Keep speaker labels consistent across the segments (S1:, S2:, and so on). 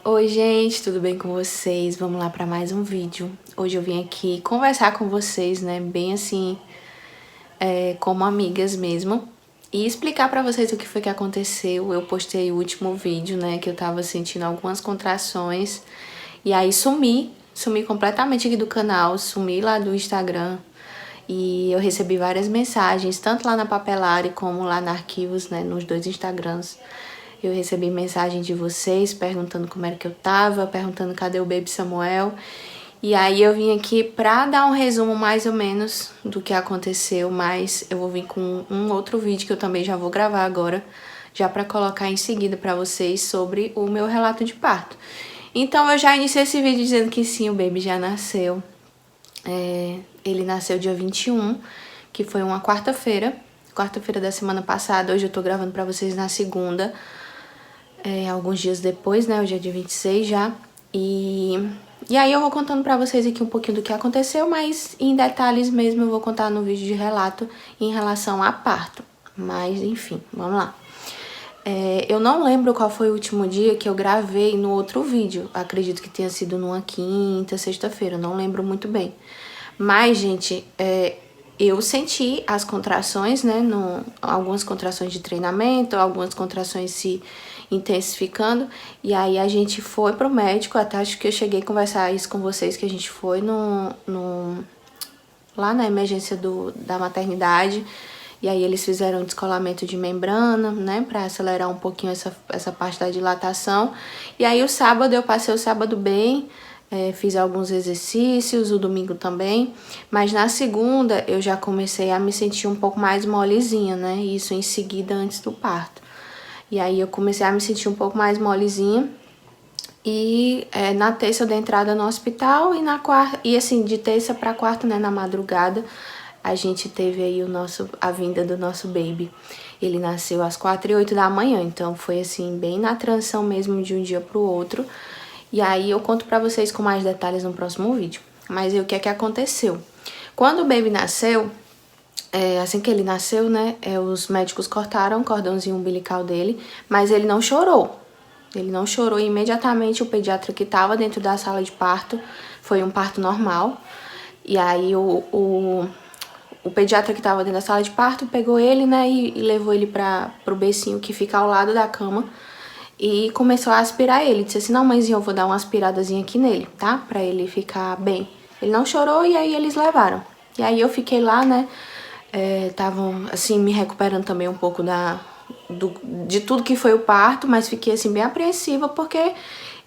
S1: Oi gente, tudo bem com vocês? Vamos lá para mais um vídeo. Hoje eu vim aqui conversar com vocês, né, bem assim, como amigas mesmo, e explicar para vocês o que foi que aconteceu. Eu postei o último vídeo, né, que eu tava sentindo algumas contrações, e aí sumi completamente aqui do canal, sumi lá do Instagram, e eu recebi várias mensagens, tanto lá na Papelari como lá na Arquivos, né, nos dois Instagrams. Eu recebi mensagem de vocês perguntando como era que eu tava, perguntando cadê o Baby Samuel. E aí eu vim aqui pra dar um resumo mais ou menos do que aconteceu, mas eu vou vir com um outro vídeo que eu também já vou gravar agora, já pra colocar em seguida pra vocês sobre o meu relato de parto. Então eu já iniciei esse vídeo dizendo que sim, o Baby já nasceu. Ele nasceu dia 21, que foi uma quarta-feira da semana passada. Hoje eu tô gravando pra vocês na segunda. Alguns dias depois, né, hoje é dia 26 já, e aí eu vou contando pra vocês aqui um pouquinho do que aconteceu, mas em detalhes mesmo eu vou contar no vídeo de relato em relação a parto, mas enfim, vamos lá. Eu não lembro qual foi o último dia que eu gravei no outro vídeo, acredito que tenha sido numa quinta, sexta-feira, não lembro muito bem, mas gente, eu senti as contrações, né, algumas contrações de treinamento, algumas contrações se intensificando, e aí a gente foi pro médico, até acho que eu cheguei a conversar isso com vocês, que a gente foi lá na emergência da maternidade, e aí eles fizeram um descolamento de membrana, né, pra acelerar um pouquinho essa parte da dilatação, e aí o sábado, eu passei o sábado bem, fiz alguns exercícios, o domingo também, mas na segunda eu já comecei a me sentir um pouco mais molezinha, né, isso em seguida antes do parto. E aí eu comecei a me sentir um pouco mais molezinha. E na terça eu dei entrada no hospital e na quarta, e assim, de terça pra quarta, né, na madrugada, a gente teve aí a vinda do nosso baby. Ele nasceu às 4h08 da manhã, então foi assim, bem na transição mesmo de um dia pro outro. E aí eu conto pra vocês com mais detalhes no próximo vídeo. Mas aí o que é que aconteceu? Quando o baby nasceu, assim que ele nasceu, né, os médicos cortaram o cordãozinho umbilical dele, mas ele não chorou. Ele não chorou, e imediatamente o pediatra que estava dentro da sala de parto, foi um parto normal, e aí o pediatra que estava dentro da sala de parto pegou ele, né, e levou ele pro bercinho que fica ao lado da cama, e começou a aspirar ele. Disse assim, não, mãezinha, eu vou dar uma aspiradazinha aqui nele, tá, pra ele ficar bem. Ele não chorou, e aí eles levaram. E aí eu fiquei lá, né, estavam, assim, me recuperando também um pouco de tudo que foi o parto, mas fiquei, assim, bem apreensiva, porque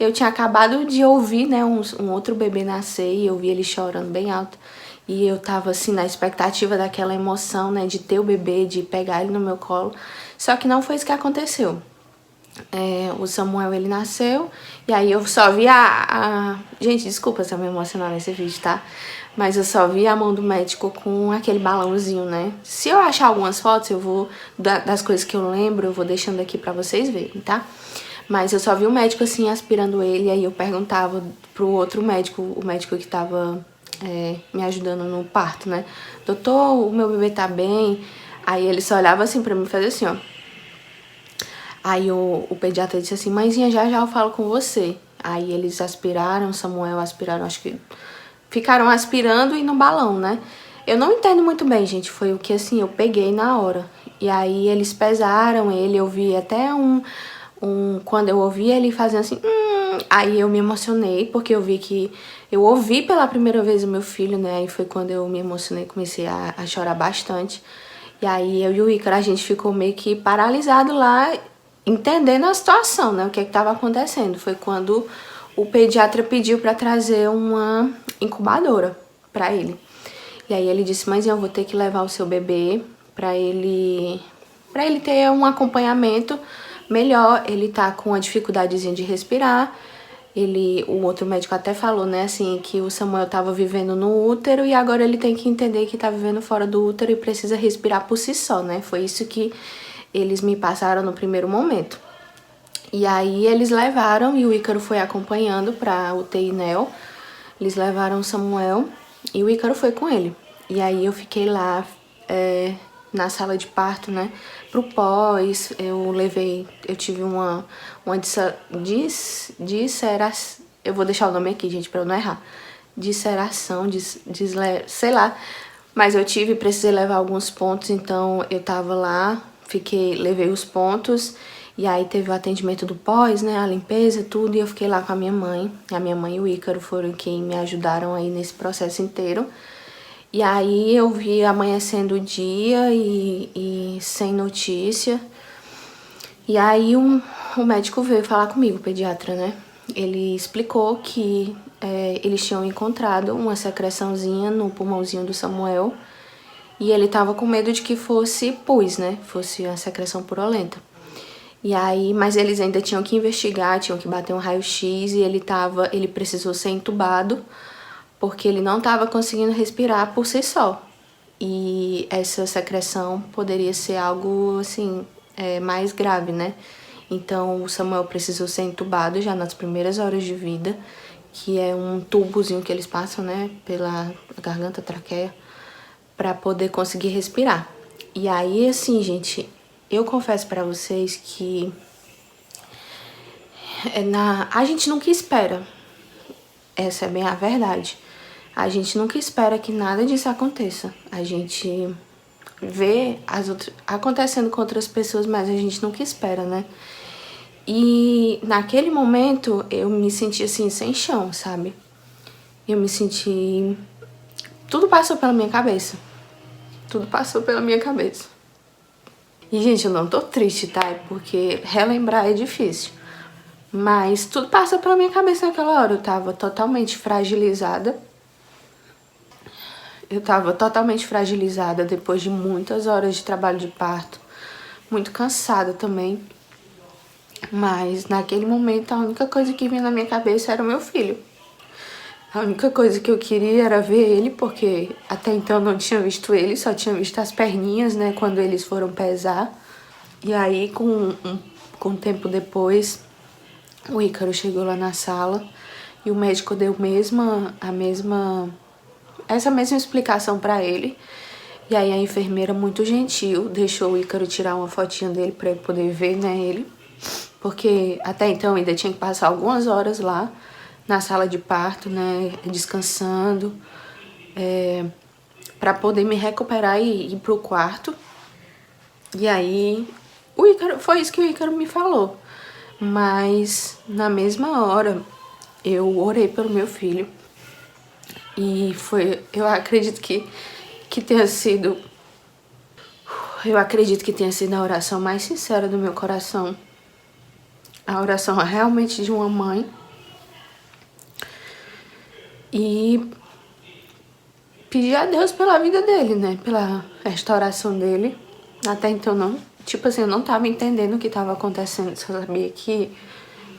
S1: eu tinha acabado de ouvir, né, um outro bebê nascer, e eu vi ele chorando bem alto, e eu tava, assim, na expectativa daquela emoção, né, de ter o bebê, de pegar ele no meu colo, só que não foi isso que aconteceu. O Samuel, ele nasceu, e aí eu só vi Gente, desculpa se eu me emocionar nesse vídeo, tá? Mas eu só vi a mão do médico com aquele balãozinho, né? Se eu achar algumas fotos, eu vou... Das coisas que eu lembro, eu vou deixando aqui pra vocês verem, tá? Mas eu só vi o médico, assim, aspirando ele, e aí eu perguntava pro outro médico, o médico que tava me ajudando no parto, né? Doutor, o meu bebê tá bem? Aí ele só olhava assim pra mim e fazia assim, ó. Aí o pediatra disse assim, mãezinha, já eu falo com você. Aí eles aspiraram, Samuel aspiraram, acho que ficaram aspirando e no balão, né? Eu não entendo muito bem, gente, foi o que assim, eu peguei na hora. E aí eles pesaram ele, eu vi até quando eu ouvi ele fazendo assim, aí eu me emocionei, porque eu vi que, eu ouvi pela primeira vez o meu filho, né? Aí foi quando eu me emocionei, comecei a chorar bastante. E aí eu e o Ícaro, a gente ficou meio que paralisado lá, entendendo a situação, né, o que estava acontecendo. Foi quando o pediatra pediu para trazer uma incubadora para ele. E aí ele disse, mãezinha, eu vou ter que levar o seu bebê para ele ter um acompanhamento melhor. Ele tá com uma dificuldadezinha de respirar. O outro médico até falou, né, assim, que o Samuel tava vivendo no útero e agora ele tem que entender que tá vivendo fora do útero e precisa respirar por si só, né? Foi isso que eles me passaram no primeiro momento. E aí eles levaram, e o Ícaro foi acompanhando pra UTI NEO. Eles levaram o Samuel e o Ícaro foi com ele. E aí eu fiquei lá na sala de parto, né? Pro pós, eu tive uma disseração, eu vou deixar o nome aqui, gente, pra eu não errar. Disseração, sei lá. Mas eu precisei levar alguns pontos, então eu tava lá, levei os pontos, e aí teve o atendimento do pós, né, a limpeza, tudo, e eu fiquei lá com a minha mãe. A minha mãe e o Ícaro foram quem me ajudaram aí nesse processo inteiro. E aí eu vi amanhecendo o dia e sem notícia. E aí o médico veio falar comigo, o pediatra, né? Ele explicou que eles tinham encontrado uma secreçãozinha no pulmãozinho do Samuel. E ele tava com medo de que fosse pus, né? Fosse uma secreção purulenta. E aí, mas eles ainda tinham que investigar, tinham que bater um raio-x e ele precisou ser entubado porque ele não estava conseguindo respirar por si só. E essa secreção poderia ser algo, assim, mais grave, né? Então, o Samuel precisou ser entubado já nas primeiras horas de vida, que é um tubozinho que eles passam, né, pela garganta, traqueia, para poder conseguir respirar. E aí, assim, gente, eu confesso para vocês que a gente nunca espera. Essa é bem a verdade. A gente nunca espera que nada disso aconteça. A gente vê acontecendo com outras pessoas, mas a gente nunca espera, né? E naquele momento eu me senti assim, sem chão, sabe? Eu me senti... Tudo passou pela minha cabeça. Tudo passou pela minha cabeça. E, gente, eu não tô triste, tá? Porque relembrar é difícil. Mas tudo passa pela minha cabeça naquela hora. Eu tava totalmente fragilizada. Eu tava totalmente fragilizada depois de muitas horas de trabalho de parto. Muito cansada também. Mas naquele momento a única coisa que vinha na minha cabeça era o meu filho. A única coisa que eu queria era ver ele, porque até então eu não tinha visto ele, só tinha visto as perninhas, né, quando eles foram pesar. E aí, com um tempo depois, o Ícaro chegou lá na sala e o médico deu essa mesma explicação pra ele. E aí a enfermeira, muito gentil, deixou o Ícaro tirar uma fotinha dele pra ele poder ver, né, ele. Porque até então ainda tinha que passar algumas horas lá na sala de parto, né, descansando, pra poder me recuperar e ir pro quarto. E aí, foi isso que o Ícaro me falou. Mas na mesma hora, eu orei pelo meu filho. E eu acredito que tenha sido... Eu acredito que tenha sido a oração mais sincera do meu coração. A oração realmente de uma mãe. E pedir a Deus pela vida dele, né? Pela restauração dele. Até então não... Tipo assim, eu não tava entendendo o que tava acontecendo. Só sabia que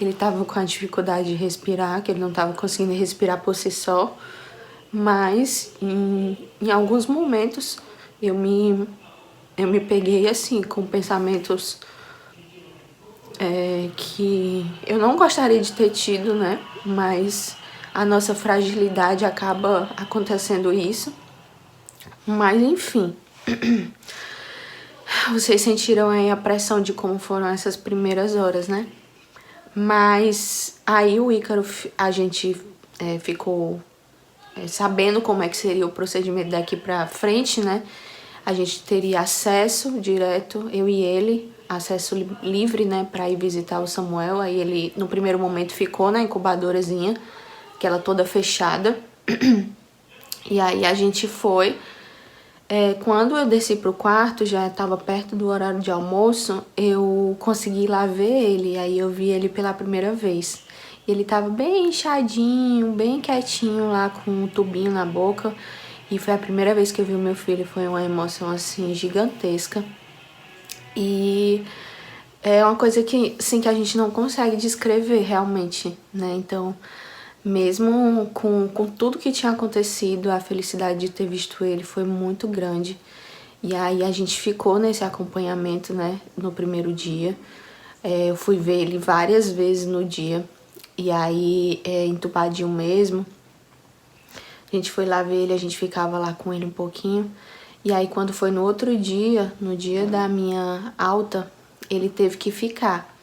S1: ele tava com a dificuldade de respirar, que ele não tava conseguindo respirar por si só. Mas em alguns momentos eu me peguei assim, com pensamentos que eu não gostaria de ter tido, né? Mas a nossa fragilidade acaba acontecendo isso. Mas enfim, vocês sentiram aí a pressão de como foram essas primeiras horas, né? Mas aí o Ícaro, a gente ficou sabendo como é que seria o procedimento daqui pra frente, né? A gente teria acesso direto, eu e ele, acesso livre, né, pra ir visitar o Samuel. Aí ele, no primeiro momento, ficou na incubadorazinha, aquela toda fechada. E aí a gente foi. Quando eu desci pro quarto, já estava perto do horário de almoço, eu consegui ir lá ver ele, aí eu vi ele pela primeira vez. Ele tava bem inchadinho, bem quietinho lá, com um tubinho na boca. E foi a primeira vez que eu vi o meu filho, foi uma emoção, assim, gigantesca. E é uma coisa que, assim, que a gente não consegue descrever realmente, né? Então, mesmo com tudo que tinha acontecido, a felicidade de ter visto ele foi muito grande. E aí a gente ficou nesse acompanhamento, né, no primeiro dia. Eu fui ver ele várias vezes no dia. E aí, entubadinho mesmo. A gente foi lá ver ele, a gente ficava lá com ele um pouquinho. E aí quando foi no outro dia, no dia da minha alta, ele teve que ficar.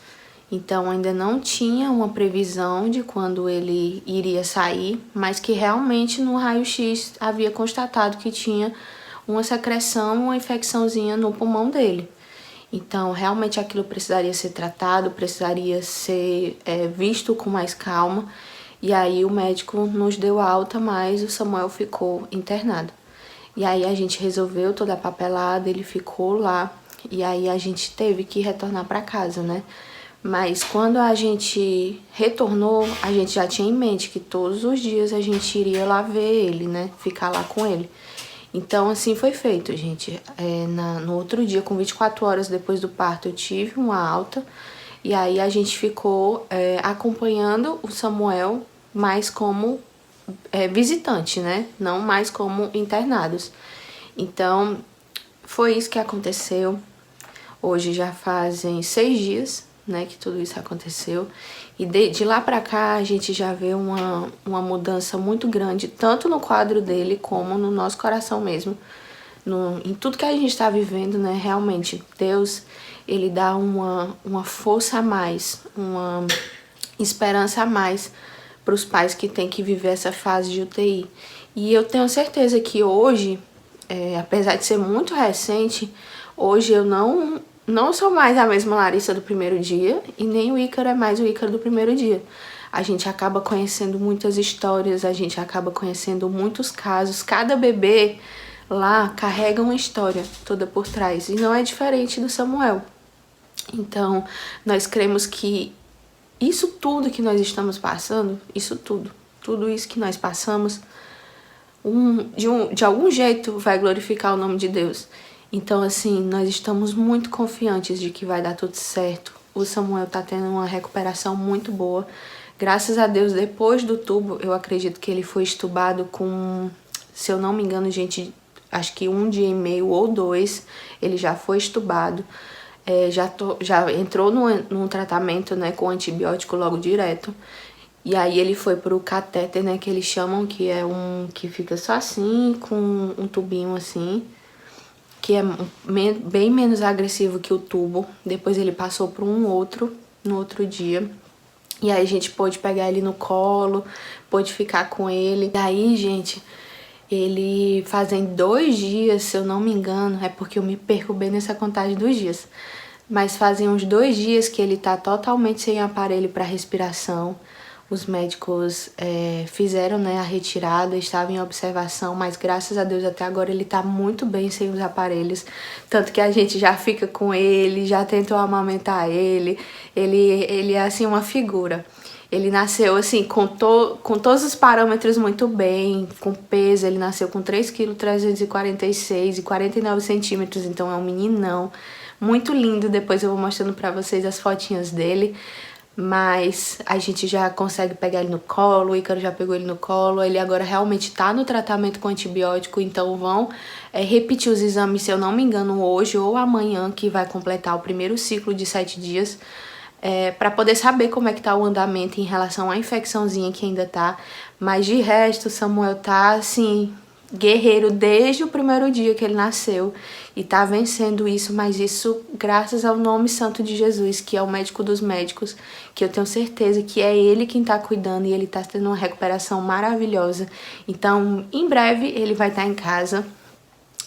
S1: Então ainda não tinha uma previsão de quando ele iria sair, mas que realmente no raio-x havia constatado que tinha uma secreção, uma infecçãozinha no pulmão dele. Então realmente aquilo precisaria ser tratado, precisaria ser visto com mais calma. E aí o médico nos deu alta, mas o Samuel ficou internado. E aí a gente resolveu toda a papelada, ele ficou lá. E aí a gente teve que retornar para casa, né? Mas quando a gente retornou, a gente já tinha em mente que todos os dias a gente iria lá ver ele, né? Ficar lá com ele. Então, assim foi feito, gente. No outro dia, com 24 horas depois do parto, eu tive uma alta. E aí a gente ficou acompanhando o Samuel, mais como visitante, né? Não mais como internados. Então, foi isso que aconteceu. Hoje já fazem 6 dias, né, que tudo isso aconteceu. E de lá pra cá a gente já vê uma mudança muito grande, tanto no quadro dele como no nosso coração mesmo. Em tudo que a gente está vivendo, né, realmente, Deus, ele dá uma força a mais, uma esperança a mais para os pais que têm que viver essa fase de UTI. E eu tenho certeza que hoje, apesar de ser muito recente, hoje eu não sou mais a mesma Larissa do primeiro dia e nem o Ícaro é mais o Ícaro do primeiro dia. A gente acaba conhecendo muitas histórias, a gente acaba conhecendo muitos casos. Cada bebê lá carrega uma história toda por trás e não é diferente do Samuel. Então, nós cremos que isso tudo que nós estamos passando, tudo isso que nós passamos, de algum jeito vai glorificar o nome de Deus. Então, assim, nós estamos muito confiantes de que vai dar tudo certo. O Samuel tá tendo uma recuperação muito boa. Graças a Deus, depois do tubo, eu acredito que ele foi estubado com, se eu não me engano, gente, acho que 1 dia e meio ou 2, ele já foi estubado. Já entrou num tratamento, né, com antibiótico logo direto. E aí ele foi pro catéter, né, que eles chamam, que é que fica só assim, com um tubinho assim, que é bem menos agressivo que o tubo. Depois ele passou por no outro dia. E aí a gente pôde pegar ele no colo, pôde ficar com ele. E aí, gente, ele fazem 2 dias, se eu não me engano, é porque eu me perco bem nessa contagem dos dias. Mas fazem uns 2 dias que ele tá totalmente sem aparelho para respiração. Os médicos fizeram, né, a retirada, estava em observação, mas graças a Deus até agora ele tá muito bem sem os aparelhos. Tanto que a gente já fica com ele, já tentou amamentar ele. Ele é assim uma figura. Ele nasceu assim com todos os parâmetros muito bem, com peso. Ele nasceu com 3,346 kg e 49 centímetros, então é um meninão. Muito lindo, depois eu vou mostrando pra vocês as fotinhas dele. Mas a gente já consegue pegar ele no colo, o Ícaro já pegou ele no colo, ele agora realmente tá no tratamento com antibiótico, então vão repetir os exames, se eu não me engano, hoje ou amanhã, que vai completar o primeiro ciclo de 7 dias, para poder saber como é que tá o andamento em relação à infecçãozinha que ainda tá. Mas de resto, o Samuel tá assim, guerreiro desde o primeiro dia que ele nasceu e tá vencendo isso, mas isso graças ao nome santo de Jesus, que é o médico dos médicos, que eu tenho certeza que é ele quem tá cuidando e ele tá tendo uma recuperação maravilhosa. Então, em breve ele vai estar em casa.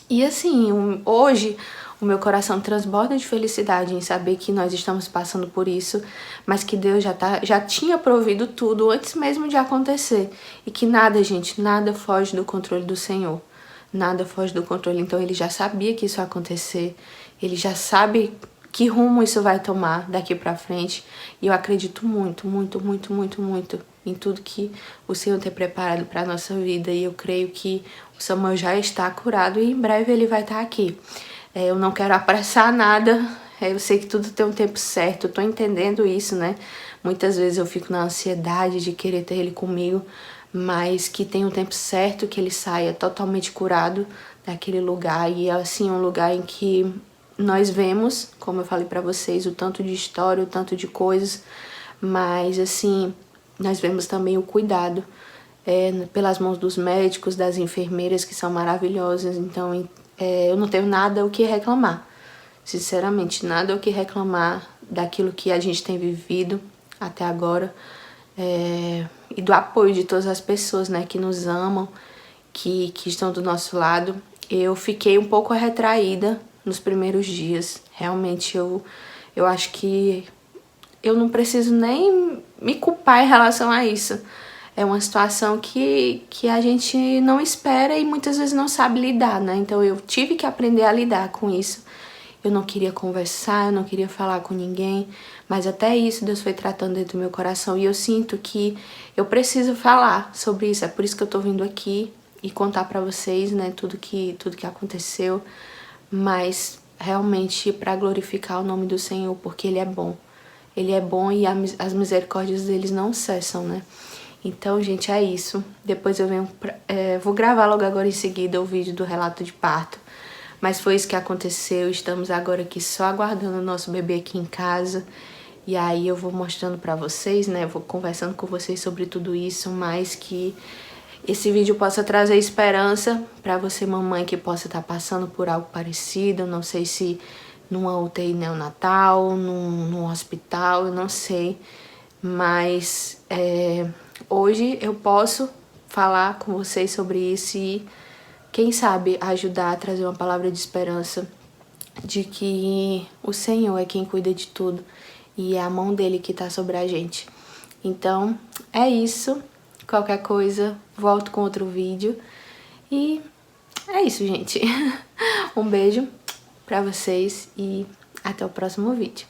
S1: E assim, hoje o meu coração transborda de felicidade em saber que nós estamos passando por isso, mas que Deus já tinha provido tudo antes mesmo de acontecer. E que nada, gente, nada foge do controle do Senhor. Nada foge do controle. Então ele já sabia que isso ia acontecer, ele já sabe que rumo isso vai tomar daqui pra frente. E eu acredito muito, muito, muito, muito, muito em tudo que o Senhor tem preparado pra nossa vida. E eu creio que o Samuel já está curado e em breve ele vai estar aqui. Eu não quero apressar nada, eu sei que tudo tem um tempo certo, eu tô entendendo isso, né? Muitas vezes eu fico na ansiedade de querer ter ele comigo, mas que tem um tempo certo que ele saia totalmente curado daquele lugar. E é assim, um lugar em que nós vemos, como eu falei pra vocês, o tanto de história, o tanto de coisas, mas assim, nós vemos também o cuidado pelas mãos dos médicos, das enfermeiras, que são maravilhosas. Então eu não tenho nada o que reclamar. Sinceramente, nada o que reclamar daquilo que a gente tem vivido até agora. E do apoio de todas as pessoas, né, que nos amam, que estão do nosso lado. Eu fiquei um pouco retraída nos primeiros dias. Realmente, eu acho que eu não preciso nem me culpar em relação a isso. É uma situação que a gente não espera e muitas vezes não sabe lidar, né? Então eu tive que aprender a lidar com isso. Eu não queria conversar, eu não queria falar com ninguém, mas até isso Deus foi tratando dentro do meu coração. E eu sinto que eu preciso falar sobre isso. É por isso que eu tô vindo aqui e contar pra vocês, né, tudo que aconteceu. Mas realmente para glorificar o nome do Senhor, porque Ele é bom. Ele é bom e as misericórdias deles não cessam, né? Então, gente, é isso. Depois eu venho... vou gravar logo agora em seguida o vídeo do relato de parto. Mas foi isso que aconteceu. Estamos agora aqui só aguardando o nosso bebê aqui em casa. E aí eu vou mostrando pra vocês, né? Vou conversando com vocês sobre tudo isso, mas que esse vídeo possa trazer esperança pra você, mamãe, que possa estar passando por algo parecido. Não sei se numa UTI neonatal, num hospital, eu não sei. Mas hoje eu posso falar com vocês sobre isso e, quem sabe, ajudar a trazer uma palavra de esperança de que o Senhor é quem cuida de tudo e é a mão dele que tá sobre a gente. Então, é isso. Qualquer coisa, volto com outro vídeo. E é isso, gente. Um beijo pra vocês e até o próximo vídeo.